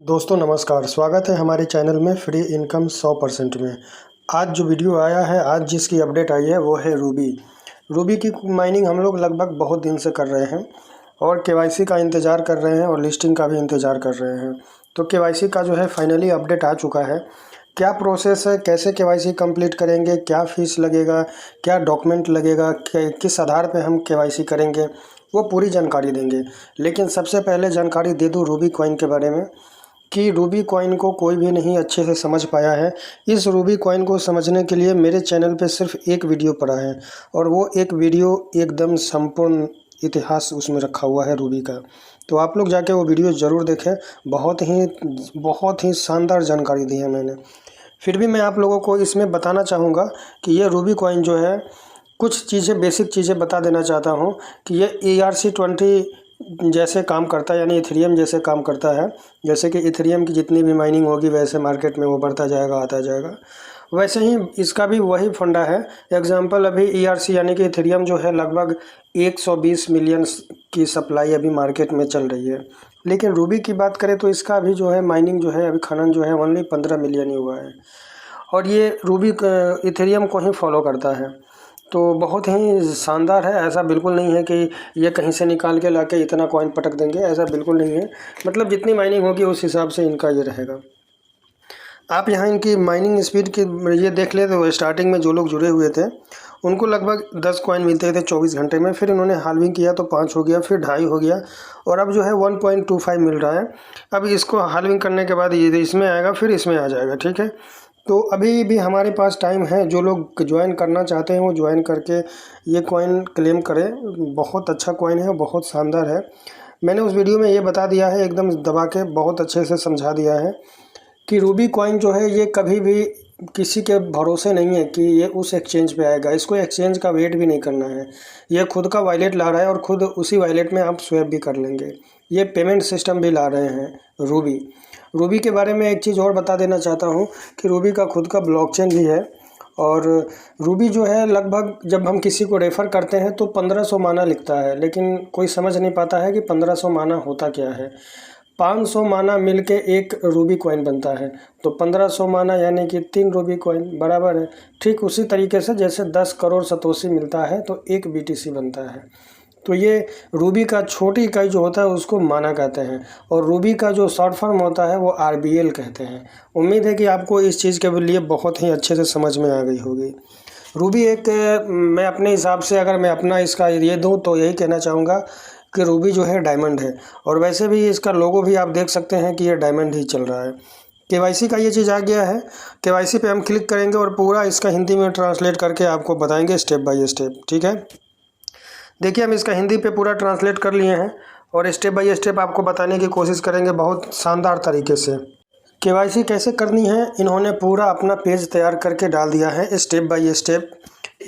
दोस्तों नमस्कार, स्वागत है हमारे चैनल में फ्री इनकम 100% में। आज जो वीडियो आया है, आज जिसकी अपडेट आई है वो है रूबी की माइनिंग हम लोग लगभग बहुत दिन से कर रहे हैं और केवाईसी का इंतज़ार कर रहे हैं और लिस्टिंग का भी इंतज़ार कर रहे हैं। तो केवाईसी का जो है फाइनली अपडेट आ चुका है। क्या प्रोसेस है, कैसे केवाईसी कंप्लीट करेंगे, क्या फ़ीस लगेगा, क्या डॉक्यूमेंट लगेगा, किस आधार पे हम केवाईसी करेंगे, वो पूरी जानकारी देंगे। लेकिन सबसे पहले जानकारी दे दूँ रूबी कॉइन के बारे में कि रूबी कॉइन को कोई भी नहीं अच्छे से समझ पाया है। इस रूबी कॉइन को समझने के लिए मेरे चैनल पे सिर्फ एक वीडियो पड़ा है और वो एक वीडियो एकदम संपूर्ण इतिहास उसमें रखा हुआ है रूबी का। तो आप लोग जाके वो वीडियो ज़रूर देखें। बहुत ही शानदार जानकारी दी है मैंने। फिर भी मैं आप लोगों को इसमें बताना चाहूँगा कि ये रूबी कॉइन जो है, कुछ चीज़ें बेसिक चीज़ें बता देना चाहता हूँ कि ये ERC-20 जैसे काम करता है, यानी इथेरियम जैसे काम करता है। जैसे कि इथेरियम की जितनी भी माइनिंग होगी वैसे मार्केट में वो बढ़ता जाएगा, आता जाएगा। वैसे ही इसका भी वही फंडा है। एग्जांपल अभी ERC यानी कि इथेरियम जो है लगभग 120 मिलियन की सप्लाई अभी मार्केट में चल रही है। लेकिन रूबी की बात करें तो इसका अभी जो है माइनिंग जो है, अभी खनन जो है ओनली 15 मिलियन ही हुआ है और ये रूबी इथेरियम को ही फॉलो करता है। तो बहुत ही शानदार है। ऐसा बिल्कुल नहीं है कि ये कहीं से निकाल के लाके इतना कॉइन पटक देंगे, ऐसा बिल्कुल नहीं है। मतलब जितनी माइनिंग होगी उस हिसाब से इनका ये रहेगा। आप यहाँ इनकी माइनिंग स्पीड की ये देख ले तो स्टार्टिंग में जो लोग जुड़े हुए थे उनको लगभग 10 कॉइन मिलते थे 24 घंटे में। फिर इन्होंने हाल्विंग किया तो 5 हो गया, फिर 2.5 हो गया और अब जो है 1.25 मिल रहा है। अब इसको हाल्विंग करने के बाद ये इसमें आएगा, फिर इसमें आ जाएगा, ठीक है। तो अभी भी हमारे पास टाइम है। जो लोग ज्वाइन करना चाहते हैं वो ज्वाइन करके ये कॉइन क्लेम करें। बहुत अच्छा कॉइन है, बहुत शानदार है। मैंने उस वीडियो में ये बता दिया है, एकदम दबा के बहुत अच्छे से समझा दिया है कि रूबी कॉइन जो है ये कभी भी किसी के भरोसे नहीं है कि ये उस एक्सचेंज पे आएगा। इसको एक्सचेंज का वेट भी नहीं करना है। ये खुद का वॉलेट ला रहा है और खुद उसी वॉलेट में आप स्वैप भी कर लेंगे। ये पेमेंट सिस्टम भी ला रहे हैं रूबी के बारे में एक चीज़ और बता देना चाहता हूँ कि रूबी का खुद का ब्लॉकचेन भी है। और रूबी जो है लगभग जब हम किसी को रेफ़र करते हैं तो 1500 माना लिखता है, लेकिन कोई समझ नहीं पाता है कि 1500 माना होता क्या है। 500 माना मिलके एक रूबी कॉइन बनता है, तो 1500 माना यानी कि 3 रूबी कॉइन बराबर है। ठीक उसी तरीके से जैसे 10 करोड़ सतोशी मिलता है तो 1 BTC बनता है। तो ये रूबी का छोटी इकाई जो होता है उसको माना कहते हैं और रूबी का जो शॉर्ट फॉर्म होता है वो RBL कहते हैं। उम्मीद है कि आपको इस चीज़ के लिए बहुत ही अच्छे से समझ में आ गई होगी। रूबी एक मैं अपने हिसाब से अगर मैं अपना इसका ये दूँ तो यही कहना चाहूँगा कि रूबी जो है डायमंड है। और वैसे भी इसका लोगो भी आप देख सकते हैं कि ये डायमंड ही चल रहा है। केवाईसी का ये चीज़ आ गया है। केवाईसी पे हम क्लिक करेंगे और पूरा इसका हिंदी में ट्रांसलेट करके आपको बताएंगे स्टेप बाय स्टेप, ठीक है। देखिए हम इसका हिंदी पे पूरा ट्रांसलेट कर लिए हैं और स्टेप बाय स्टेप आपको बताने की कोशिश करेंगे बहुत शानदार तरीके से। केवाईसी कैसे करनी है इन्होंने पूरा अपना पेज तैयार करके डाल दिया है स्टेप बाय स्टेप।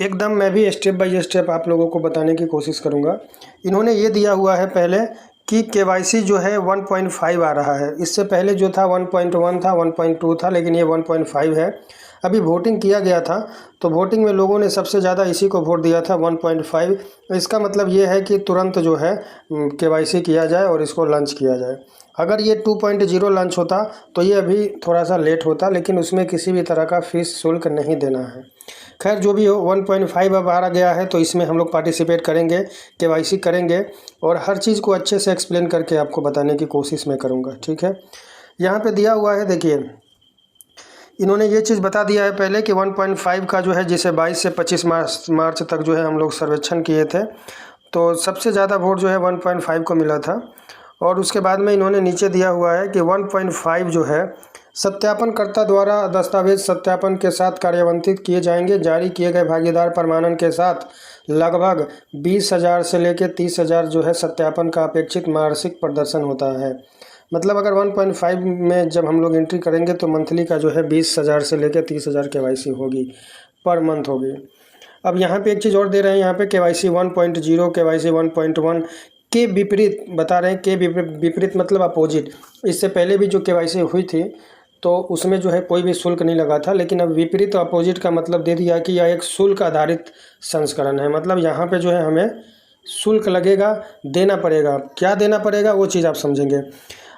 एकदम मैं भी स्टेप बाय स्टेप आप लोगों को बताने की कोशिश करूँगा। इन्होंने ये दिया हुआ है पहले कि केवाईसी जो है 1.5 आ रहा है। इससे पहले जो था 1.1 था, 1.2 था, लेकिन ये 1.5 है। अभी वोटिंग किया गया था तो वोटिंग में लोगों ने सबसे ज़्यादा इसी को वोट दिया था 1.5। इसका मतलब ये है कि तुरंत जो है केवाईसी किया जाए और इसको लॉन्च किया जाए। अगर ये 2.0 लॉन्च होता तो ये अभी थोड़ा सा लेट होता, लेकिन उसमें किसी भी तरह का फीस शुल्क नहीं देना है। खैर जो भी हो, 1.5 अब आ गया है तो इसमें हम लोग पार्टिसिपेट करेंगे, केवाईसी करेंगे और हर चीज़ को अच्छे से एक्सप्लेन करके आपको बताने की कोशिश मैं करूँगा, ठीक है। यहाँ पे दिया हुआ है, देखिए इन्होंने ये चीज़ बता दिया है पहले कि 1.5 का जो है, जिसे 22 से 25 मार्च तक जो है हम लोग सर्वेक्षण किए थे तो सबसे ज़्यादा वोट जो है 1.5 को मिला था। और उसके बाद में इन्होंने नीचे दिया हुआ है कि 1.5 जो है सत्यापनकर्ता द्वारा दस्तावेज सत्यापन के साथ कार्यान्वित किए जाएंगे। जारी किए गए भागीदार प्रमाणन के साथ लगभग 20,000 से लेकर 30,000 जो है सत्यापन का अपेक्षित मासिक प्रदर्शन होता है। मतलब अगर 1.5 में जब हम लोग एंट्री करेंगे तो मंथली का जो है 20,000 से लेकर 30,000 केवाईसी होगी, पर मंथ होगी। अब यहाँ पे एक चीज़ और दे रहे हैं, यहाँ पे केवाईसी 1.0, केवाईसी 1.1 के विपरीत बता रहे हैं। के विपरीत मतलब अपोजिट। इससे पहले भी जो केवाईसी हुई थी तो उसमें जो है कोई भी शुल्क नहीं लगा था, लेकिन अब विपरीत अपोजिट का मतलब दे दिया कि यह एक शुल्क आधारित संस्करण है। मतलब यहाँ पे जो है हमें शुल्क लगेगा, देना पड़ेगा। क्या देना पड़ेगा वो चीज़ आप समझेंगे।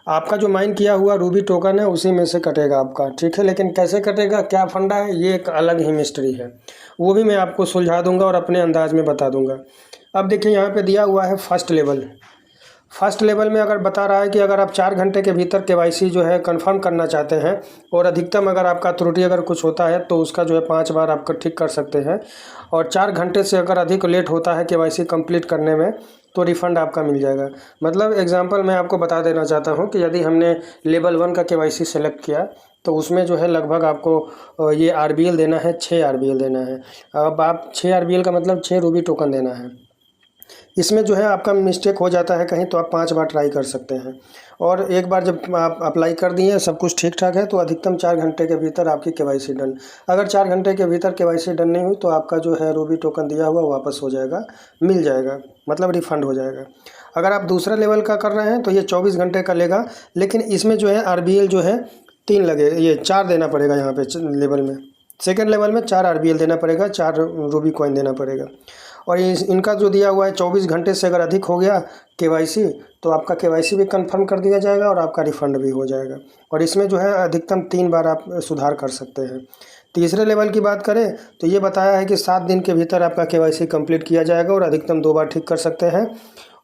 आपका जो माइन किया हुआ रूबी टोकन है उसी में से कटेगा आपका, ठीक है। लेकिन कैसे कटेगा, क्या फंडा है, ये एक अलग ही मिस्ट्री है, वो भी मैं आपको सुलझा दूंगा और अपने अंदाज में बता दूंगा। अब देखिए यहाँ पे दिया हुआ है फर्स्ट लेवल। फर्स्ट लेवल में अगर बता रहा है कि अगर आप 4 घंटे के भीतर केवाईसी जो है कंफर्म करना चाहते हैं और अधिकतम अगर आपका त्रुटि अगर कुछ होता है तो उसका जो है 5 बार आप ठीक कर सकते हैं, और 4 घंटे से अगर अधिक लेट होता है केवाईसी कंप्लीट करने में तो रिफ़ंड आपका मिल जाएगा। मतलब एग्जांपल मैं आपको बता देना चाहता हूं कि यदि हमने लेवल 1 का केवाईसी सेलेक्ट किया तो उसमें जो है लगभग आपको ये आरबीएल देना है, 6 आरबीएल देना है। अब आप 6 आरबीएल का मतलब 6 रूबी टोकन देना है। इसमें जो है आपका मिस्टेक हो जाता है कहीं तो आप 5 बार ट्राई कर सकते हैं, और एक बार जब आप अप्लाई कर दिए सब कुछ ठीक ठाक है तो अधिकतम 4 घंटे के भीतर आपकी केवाईसी डन। अगर 4 घंटे के भीतर केवाईसी डन नहीं हुई तो आपका जो है रूबी टोकन दिया हुआ वापस हो जाएगा, मिल जाएगा, मतलब रिफ़ंड हो जाएगा। अगर आप दूसरा लेवल का कर रहे हैं तो ये 24 घंटे का लेगा, लेकिन इसमें जो है आरबीएल जो है 3 लगेगा, ये 4 देना पड़ेगा यहाँ पे लेवल में। सेकेंड लेवल में 4 आरबीएल देना पड़ेगा, 4 रूबी कॉइन देना पड़ेगा। और इनका जो दिया हुआ है 24 घंटे से अगर अधिक हो गया केवाईसी तो आपका केवाईसी भी कंफर्म कर दिया जाएगा और आपका रिफ़ंड भी हो जाएगा। और इसमें जो है अधिकतम 3 बार आप सुधार कर सकते हैं। तीसरे लेवल की बात करें तो ये बताया है कि 7 दिन के भीतर आपका केवाईसी कंप्लीट किया जाएगा और अधिकतम 2 बार ठीक कर सकते हैं,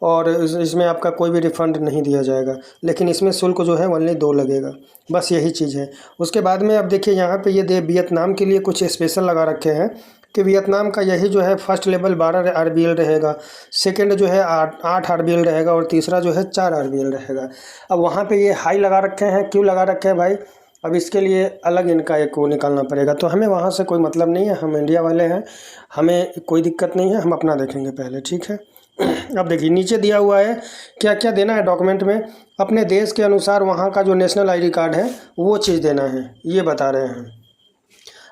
और इसमें आपका कोई भी रिफ़ंड नहीं दिया जाएगा, लेकिन इसमें शुल्क जो है ओनली 2 लगेगा, बस यही चीज़ है। उसके बाद में अब देखिए यहाँ पे ये वियतनाम के लिए कुछ स्पेशल लगा रखे हैं कि वियतनाम का यही जो है फर्स्ट लेवल 12 आरबीएल रहेगा, सेकंड जो है 8 आरबीएल रहेगा, और तीसरा जो है 4 आरबीएल रहेगा। अब वहाँ पे ये हाई लगा रखे हैं, क्यों लगा रखे हैं भाई, अब इसके लिए अलग इनका एक वो निकालना पड़ेगा। तो हमें वहाँ से कोई मतलब नहीं है, हम इंडिया वाले हैं, हमें कोई दिक्कत नहीं है, हम अपना देखेंगे पहले, ठीक है। अब देखिए नीचे दिया हुआ है क्या क्या देना है डॉक्यूमेंट में। अपने देश के अनुसार वहाँ का जो नेशनल आईडी कार्ड है वो चीज़ देना है, ये बता रहे हैं।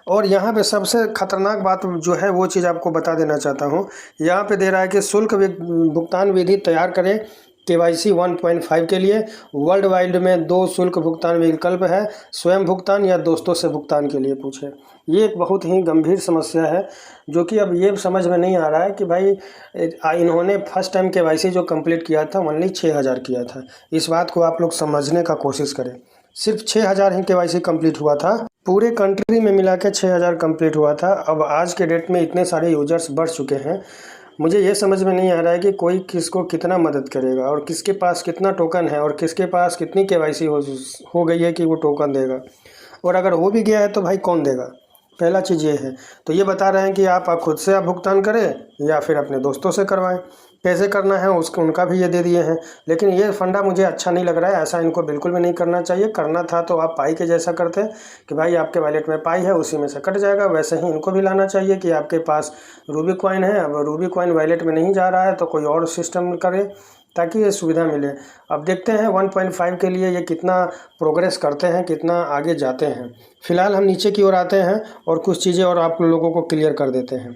और यहाँ पे सबसे खतरनाक बात जो है वो चीज़ आपको बता देना चाहता हूँ। यहाँ पे दे रहा है कि शुल्क भुगतान विधि तैयार करें केवाईसी 1.5 के लिए। वर्ल्ड वाइड में 2 शुल्क भुगतान विकल्प है, स्वयं भुगतान या दोस्तों से भुगतान के लिए पूछे। ये एक बहुत ही गंभीर समस्या है जो कि अब ये समझ में नहीं आ रहा है कि भाई इन्होंने फर्स्ट टाइम केवाईसी जो कंप्लीट किया था ओनली 6000 किया था। इस बात को आप लोग समझने का कोशिश करें, सिर्फ 6000 ही केवाईसी कंप्लीट हुआ था, पूरे कंट्री में मिला के 6000 कंप्लीट हुआ था। अब आज के डेट में इतने सारे यूजर्स बढ़ चुके हैं, मुझे ये समझ में नहीं आ रहा है कि कोई किसको कितना मदद करेगा और किसके पास कितना टोकन है और किसके पास कितनी केवाईसी हो गई है कि वो टोकन देगा, और अगर हो भी गया है तो भाई कौन देगा। पहला चीज़ ये है। तो ये बता रहे हैं कि आप खुद से आप भुगतान करें या फिर अपने दोस्तों से करवाएं, कैसे करना है उसको उनका भी ये दे दिए हैं। लेकिन ये फंडा मुझे अच्छा नहीं लग रहा है, ऐसा इनको बिल्कुल भी नहीं करना चाहिए। करना था तो आप पाई के जैसा करते कि भाई आपके वॉलेट में पाई है उसी में से कट जाएगा, वैसे ही इनको भी लाना चाहिए कि आपके पास रूबी कॉइन है, अब रूबी कॉइन वॉलेट में नहीं जा रहा है तो कोई और सिस्टम करे ताकि ये सुविधा मिले। अब देखते हैं 1.5 के लिए ये कितना प्रोग्रेस करते हैं, कितना आगे जाते हैं। फ़िलहाल हम नीचे की ओर आते हैं और कुछ चीज़ें और आप लोगों को क्लियर कर देते हैं,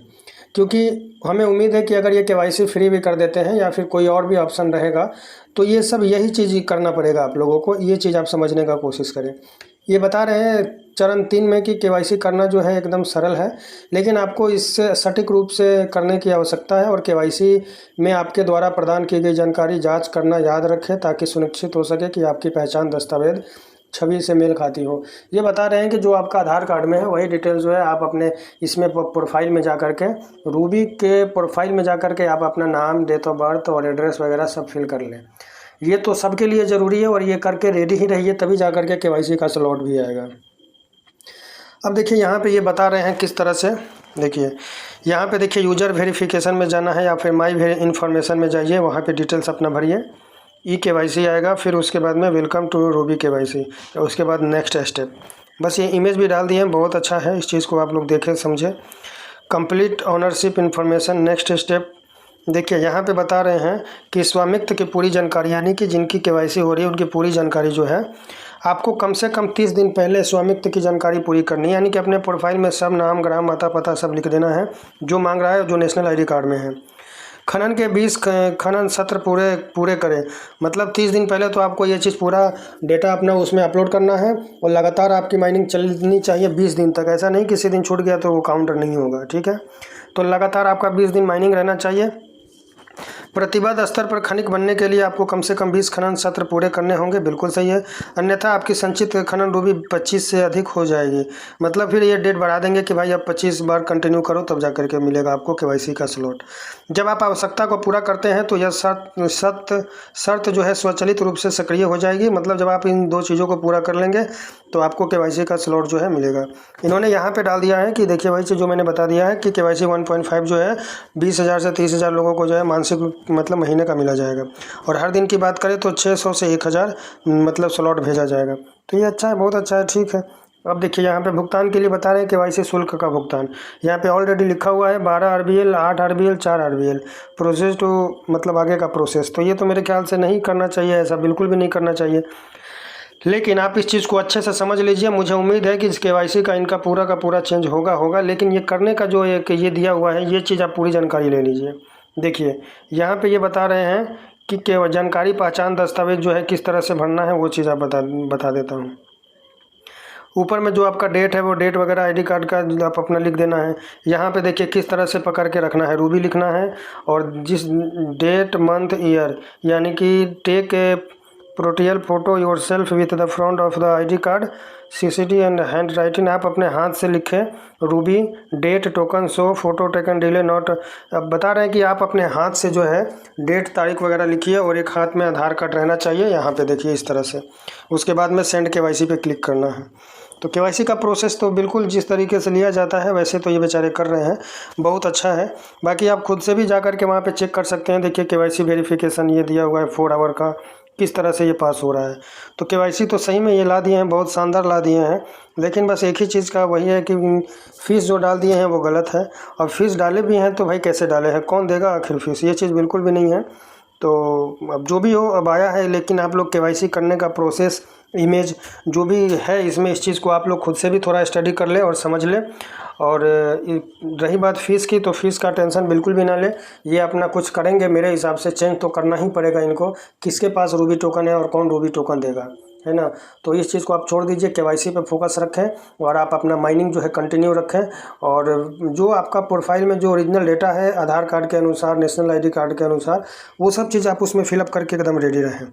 क्योंकि हमें उम्मीद है कि अगर ये केवाईसी फ्री भी कर देते हैं या फिर कोई और भी ऑप्शन रहेगा तो ये सब यही चीज़ करना पड़ेगा आप लोगों को। ये चीज़ आप समझने का कोशिश करें। ये बता रहे हैं चरण 3 में कि केवाईसी करना जो है एकदम सरल है, लेकिन आपको इससे सटीक रूप से करने की आवश्यकता है और केवाईसी में आपके द्वारा प्रदान की गई जानकारी जांच करना याद रखें ताकि सुनिश्चित हो सके कि आपकी पहचान दस्तावेज छवि से मेल खाती हो। ये बता रहे हैं कि जो आपका आधार कार्ड में है वही डिटेल जो है आप अपने इसमें प्रोफाइल में जा कर के, रूबी के प्रोफाइल में जा कर के आप अपना नाम, डेट ऑफ बर्थ और एड्रेस वगैरह सब फिल कर लें। ये तो सबके लिए ज़रूरी है और ये करके रेडी ही रहिए, तभी जा कर के केवाईसी का स्लॉट भी आएगा। अब देखिए यहाँ पे ये बता रहे हैं किस तरह से। देखिए यहाँ पे देखिए यूज़र वेरिफिकेशन में जाना है या फिर माई इन्फॉर्मेशन में जाइए, वहाँ पे डिटेल्स अपना भरिए, केवाईसी आएगा, फिर उसके बाद में वेलकम टू रूबी केवाईसी, उसके बाद नेक्स्ट स्टेप। बस ये इमेज भी डाल दिए हैं, बहुत अच्छा है, इस चीज़ को आप लोग देखें समझें। Complete ownership information next step. देखिए यहाँ पे बता रहे हैं कि स्वामित्व की पूरी जानकारी, यानी कि जिनकी केवाईसी हो रही है उनकी पूरी जानकारी जो है आपको कम से कम 30 दिन पहले स्वामित्व की जानकारी पूरी करनी है, यानी कि अपने प्रोफाइल में सब नाम, ग्राम, माता, पता सब लिख देना है जो मांग रहा है, जो नेशनल आईडी कार्ड में है। खनन के 20 खनन सत्र पूरे करें, मतलब 30 दिन पहले तो आपको ये चीज़ पूरा डेटा अपना उसमें अपलोड करना है और लगातार आपकी माइनिंग चलनी चाहिए 20 दिन तक। ऐसा नहीं किसी दिन छूट गया तो वो काउंटर नहीं होगा, ठीक है। तो लगातार आपका 20 दिन माइनिंग रहना चाहिए। प्रतिबद्ध स्तर पर खनिक बनने के लिए आपको कम से कम 20 खनन सत्र पूरे करने होंगे, बिल्कुल सही है। अन्यथा आपकी संचित खनन रूबी 25 से अधिक हो जाएगी। मतलब फिर ये डेट बढ़ा देंगे कि भाई अब 25 बार कंटिन्यू करो तब जा करके मिलेगा आपको केवाईसी का स्लॉट। जब आप आवश्यकता को पूरा करते हैं तो यह शर्त जो है स्वचालित रूप से सक्रिय हो जाएगी। मतलब जब आप इन 2 चीज़ों को पूरा कर लेंगे तो आपको केवाईसी का स्लॉट जो है मिलेगा। इन्होंने यहाँ पे डाल दिया है कि देखिए भाई जो मैंने बता दिया है कि केवाईसी 1.5 जो है 20,000 से 30,000 लोगों को जो है मानसिक मतलब महीने का मिला जाएगा। और हर दिन की बात करें तो 600 से 1,000 मतलब स्लॉट भेजा जाएगा। तो ये अच्छा है, बहुत अच्छा है, ठीक है। अब देखिए यहाँ पे भुगतान के लिए बता रहे हैं केवाईसी शुल्क का भुगतान। यहाँ पे ऑलरेडी लिखा हुआ है 12 RBL, 8 RBL, 4 RBL process to मतलब आगे का प्रोसेस। तो ये तो मेरे ख्याल से नहीं करना चाहिए, ऐसा बिल्कुल भी नहीं करना चाहिए। लेकिन आप इस चीज़ को अच्छे से समझ लीजिए। मुझे उम्मीद है कि इस केवाईसी का इनका पूरा का पूरा चेंज होगा। लेकिन ये करने का जो एक ये दिया हुआ है, ये चीज़ आप पूरी जानकारी ले लीजिए। देखिए यहाँ पे ये बता रहे हैं कि केवल जानकारी पहचान दस्तावेज जो है किस तरह से भरना है, वो चीज़ आप बता देता हूँ। ऊपर में जो आपका डेट है वो डेट वगैरह आईडी कार्ड का आप अपना लिख देना है। यहाँ पे देखिए किस तरह से पकड़ के रखना है, रूबी लिखना है। और जिस डेट मंथ ईयर यानी कि टेक ए प्रोटियल photo your self with the front of the ID card CCT and hand writing. आप अपने हाथ से लिखें ruby date token show photo taken delay not. अब बता रहे हैं कि आप अपने हाथ से जो है डेट तारीख वगैरह लिखिए और एक हाथ में आधार कार्ड रहना चाहिए। यहाँ पे देखिए इस तरह से। उसके बाद में सेंड केवाईसी पे क्लिक करना है। तो केवाईसी का प्रोसेस तो बिल्कुल जिस तरीके से लिया जाता है वैसे तो ये बेचारे कर रहे हैं, बहुत अच्छा है। बाकी आप खुद से भी जा कर के वहाँ पे चेक कर सकते हैं। देखिए केवाईसी वेरिफिकेशन ये दिया हुआ है 4 आवर का, किस तरह से ये पास हो रहा है। तो केवाईसी तो सही में ये ला दिए हैं, बहुत शानदार ला दिए हैं। लेकिन बस एक ही चीज़ का वही है कि फ़ीस जो डाल दिए हैं वो गलत है। और फीस डाले भी हैं तो भाई कैसे डाले हैं, कौन देगा आखिर फीस, ये चीज़ बिल्कुल भी नहीं है। तो अब जो भी हो अब आया है, लेकिन आप लोग केवाईसी करने का प्रोसेस इमेज जो भी है इसमें, इस चीज़ को आप लोग खुद से भी थोड़ा स्टडी कर ले और समझ ले। और रही बात फ़ीस की, तो फ़ीस का टेंशन बिल्कुल भी ना ले। ये अपना कुछ करेंगे, मेरे हिसाब से चेंज तो करना ही पड़ेगा इनको, किसके पास रूबी टोकन है और कौन रूबी टोकन देगा, है ना। तो इस चीज़ को आप छोड़ दीजिए, केवाईसी पे फोकस रखें और आप अपना माइनिंग जो है कंटिन्यू रखें। और जो आपका प्रोफाइल में जो ओरिजिनल डेटा है आधार कार्ड के अनुसार, नेशनल आईडी कार्ड के अनुसार, वो सब चीज़ आप उसमें फिलअप करके एकदम रेडी रहें।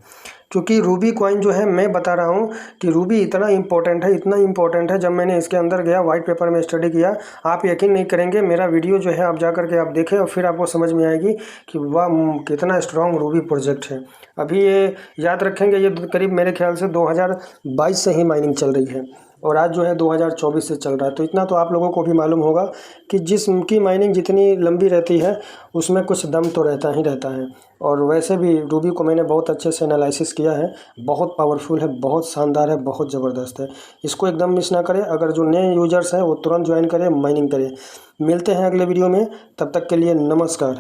क्योंकि रूबी कॉइन जो है, मैं बता रहा हूँ कि रूबी इतना इम्पोर्टेंट है। जब मैंने इसके अंदर गया वाइट पेपर में स्टडी किया, आप यकीन नहीं करेंगे, मेरा वीडियो जो है आप जा करके आप देखें और फिर आपको समझ में आएगी कि वाह कितना स्ट्रॉन्ग रूबी प्रोजेक्ट है। अभी ये याद रखेंगे, ये करीब मेरे ख्याल से 2022 से ही माइनिंग चल रही है और आज जो है 2024 से चल रहा है। तो इतना तो आप लोगों को भी मालूम होगा कि जिसकी माइनिंग जितनी लंबी रहती है उसमें कुछ दम तो रहता ही रहता है। और वैसे भी रूबी को मैंने बहुत अच्छे से एनालिसिस किया है, बहुत पावरफुल है, बहुत शानदार है, बहुत ज़बरदस्त है। इसको एकदम मिस ना करें। अगर जो नए यूजर्स हैं वो तुरंत ज्वाइन करें, माइनिंग करें। मिलते हैं अगले वीडियो में, तब तक के लिए नमस्कार।